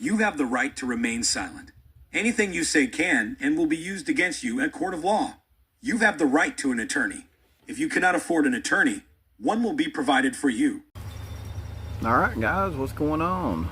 You have the right to remain silent. Anything you say can and will be used against you at court of law. You have the right to an attorney. If you cannot afford an attorney, one will be provided for you. All right, guys, what's going on?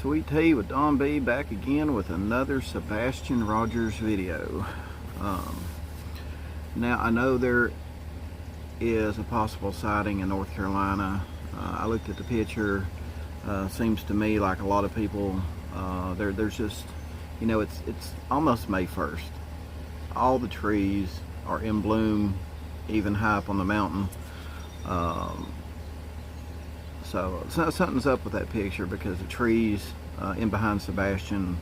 Sweet Tea with Don B back again with another Sebastian Rogers video. Now, I know there is a possible sighting in North Carolina. I looked at the picture. Seems to me like a lot of people, there's just, you know, it's almost May 1st. All the trees are in bloom, even high up on the mountain. So something's up with that picture, because the trees in behind Sebastian,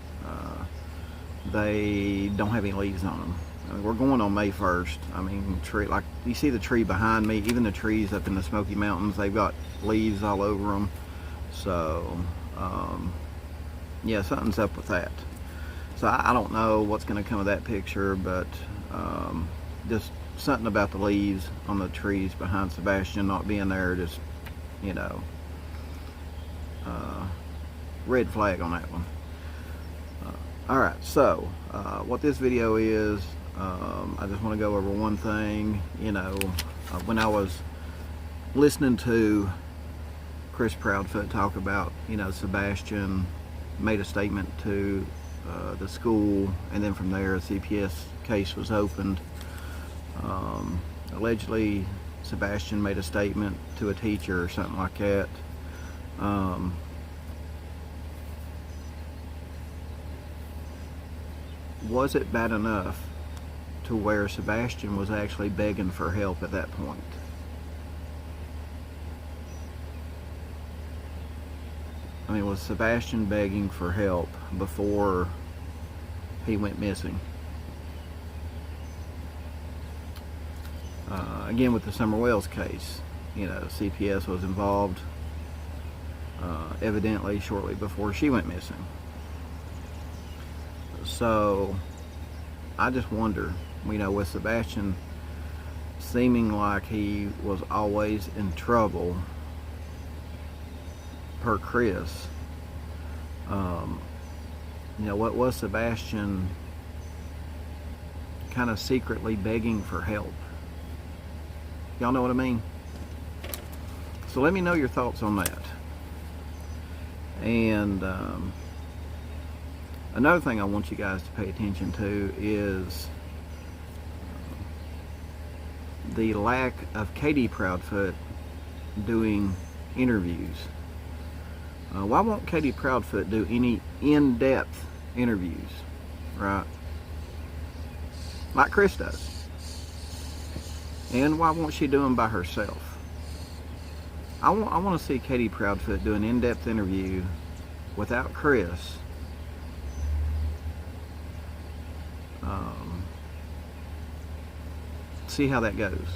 they don't have any leaves on them. I mean, we're going on May 1st. I mean, tree, like you see the tree behind me, even the trees up in the Smoky Mountains, they've got leaves all over them. So yeah, something's up with that. So I don't know what's going to come of that picture, but just something about the leaves on the trees behind Sebastian not being there, just, you know, red flag on that one. Alright, so what this video is, I just want to go over one thing. You know, when I was listening to Chris Proudfoot talk about, you know, Sebastian made a statement to the school, and then from there a CPS case was opened. Allegedly Sebastian made a statement to a teacher or something like that. Was it bad enough to where Sebastian was actually begging for help at that point? I mean, was Sebastian begging for help before he went missing? Again, with the Summer Wells case, you know, CPS was involved evidently shortly before she went missing. So I just wonder, you know, with Sebastian seeming like he was always in trouble per Chris, you know, what was Sebastian kind of secretly begging for help? Y'all know what I mean? So let me know your thoughts on that. And another thing I want you guys to pay attention to is the lack of Katie Proudfoot doing interviews. Why won't Katie Proudfoot do any in-depth interviews, right? Like Chris does. And why won't she do them by herself? I want to see Katie Proudfoot do an in-depth interview without Chris. See how that goes.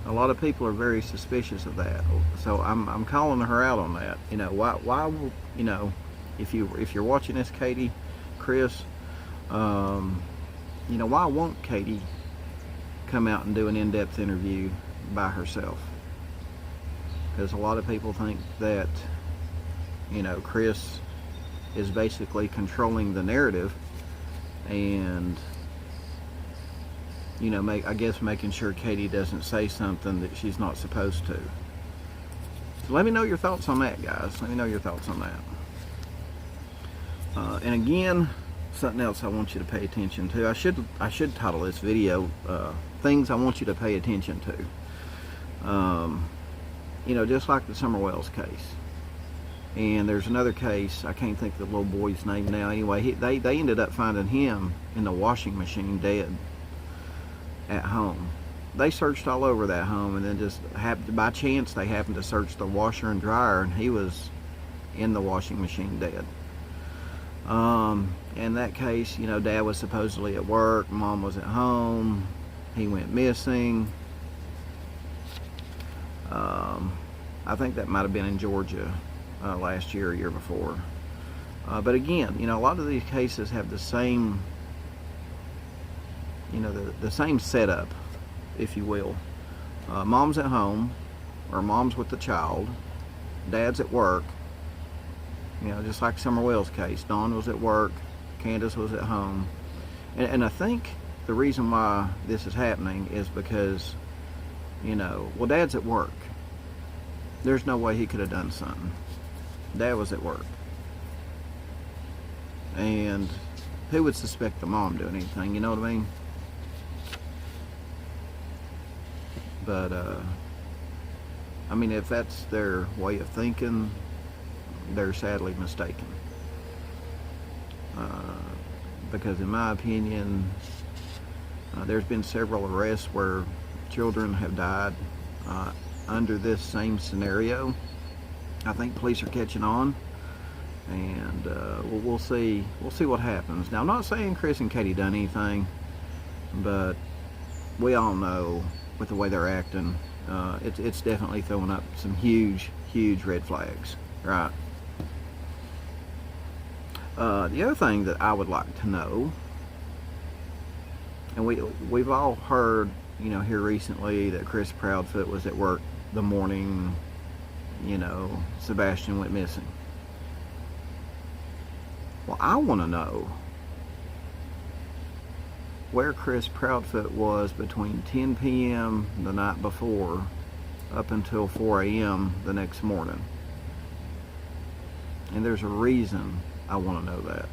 A lot of people are very suspicious of that, so I'm calling her out on that. You know, why you know, if you're watching this, Katie, Chris, you know, why won't Katie come out and do an in-depth interview by herself? Because a lot of people think that, you know, Chris is basically controlling the narrative, and, you know, I guess making sure Katie doesn't say something that she's not supposed to. So let me know your thoughts on that, guys. Let me know your thoughts on that. And again, something else I want you to pay attention to. I should title this video things I want you to pay attention to. You know, just like the Summer Wells case. And there's another case, I can't think of the little boy's name now. Anyway, they ended up finding him in the washing machine dead at home. They searched all over that home, and then just by chance they happened to search the washer and dryer, and he was in the washing machine dead. In that case, you know, Dad was supposedly at work, Mom was at home, he went missing. I think that might have been in Georgia last year or year before. But again, you know, a lot of these cases have the same, you know, the same setup, if you will. Mom's at home, or mom's with the child, dad's at work, You know, just like Summer Wells' case. Dawn was at work, Candace was at home. And I think the reason why this is happening is because, you know, well, Dad's at work. There's no way he could have done something. Dad was at work. And who would suspect the mom doing anything, you know what I mean? But, I mean, if that's their way of thinking, they're sadly mistaken. Because in my opinion, there's been several arrests where children have died under this same scenario. I think police are catching on, and we'll see what happens. Now, I'm not saying Chris and Katie done anything, but we all know with the way they're acting, it's definitely throwing up some huge red flags, right? The other thing that I would like to know, and we've all heard, you know, here recently that Chris Proudfoot was at work the morning, you know, Sebastian went missing. Well, I want to know where Chris Proudfoot was between 10 p.m. the night before up until 4 a.m. the next morning. And there's a reason I want to know that.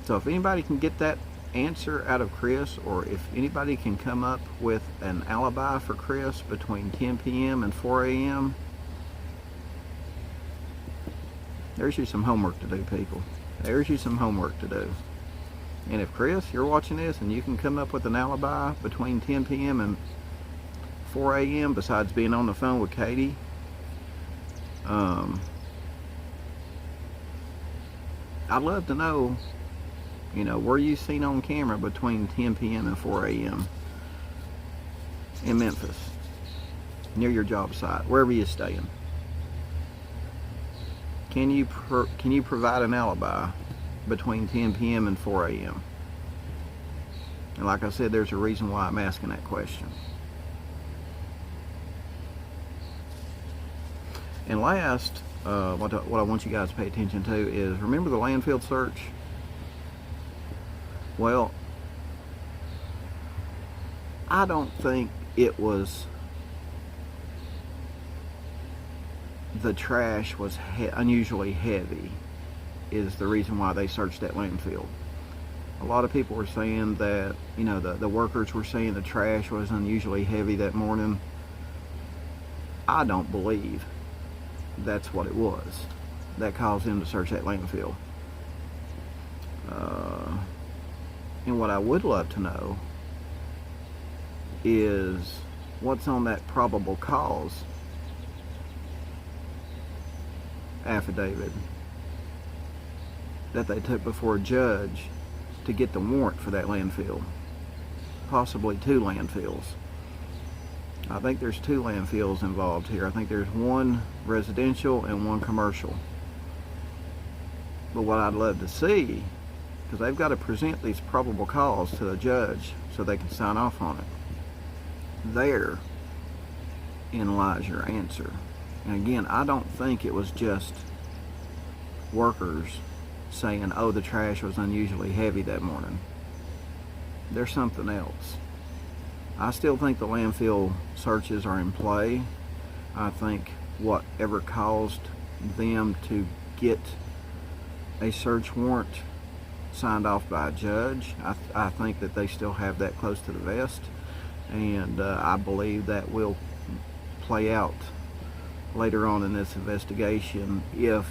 So if anybody can get that answer out of Chris, or if anybody can come up with an alibi for Chris between 10 p.m. and 4 a.m., there's you some homework to do, people. There's you some homework to do. And if Chris, you're watching this and you can come up with an alibi between 10 p.m. and 4 a.m. besides being on the phone with Katie, I'd love to know, you know, were you seen on camera between 10 p.m. and 4 a.m. in Memphis, near your job site, wherever you're staying? Can you provide an alibi between 10 p.m. and 4 a.m.? And like I said, there's a reason why I'm asking that question. And last, what I want you guys to pay attention to is, remember the landfill search? Well, I don't think it was the trash was unusually heavy is the reason why they searched that landfill. A lot of people were saying that, you know, the workers were saying the trash was unusually heavy that morning. I don't believe that's what it was that caused them to search that landfill. And what I would love to know is what's on that probable cause affidavit that they took before a judge to get the warrant for that landfill. Possibly 2 landfills. I think there's 2 landfills involved here. I think there's one residential and one commercial. But what I'd love to see, because they've got to present these probable cause to the judge so they can sign off on it. Therein lies your answer. And again, I don't think it was just workers saying, oh, the trash was unusually heavy that morning. There's something else. I still think the landfill searches are in play. I think whatever caused them to get a search warrant signed off by a judge, I think that they still have that close to the vest. And I believe that will play out later on in this investigation if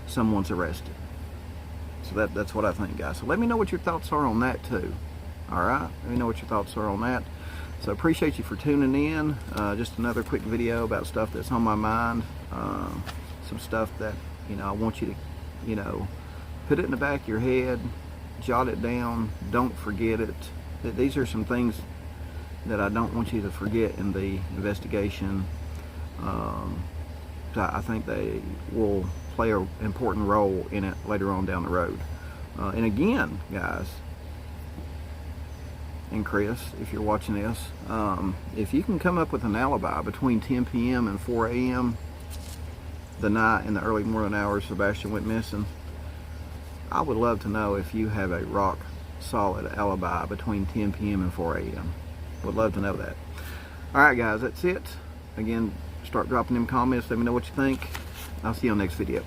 someone's arrested. So that's what I think, guys. So let me know what your thoughts are on that too. All right, let me know what your thoughts are on that. So appreciate you for tuning in. Just another quick video about stuff that's on my mind. Some stuff that, you know, I want you to, you know, put it in the back of your head, jot it down, don't forget it. These are some things that I don't want you to forget in the investigation. I think they will play an important role in it later on down the road. And again, guys, and Chris, if you're watching this, if you can come up with an alibi between 10 p.m. and 4 a.m. the night in the early morning hours Sebastian went missing, I would love to know if you have a rock solid alibi between 10 p.m. and 4 a.m. Would love to know that. Alright guys, that's it. Again, start dropping them comments, let me know what you think. I'll see you on the next video.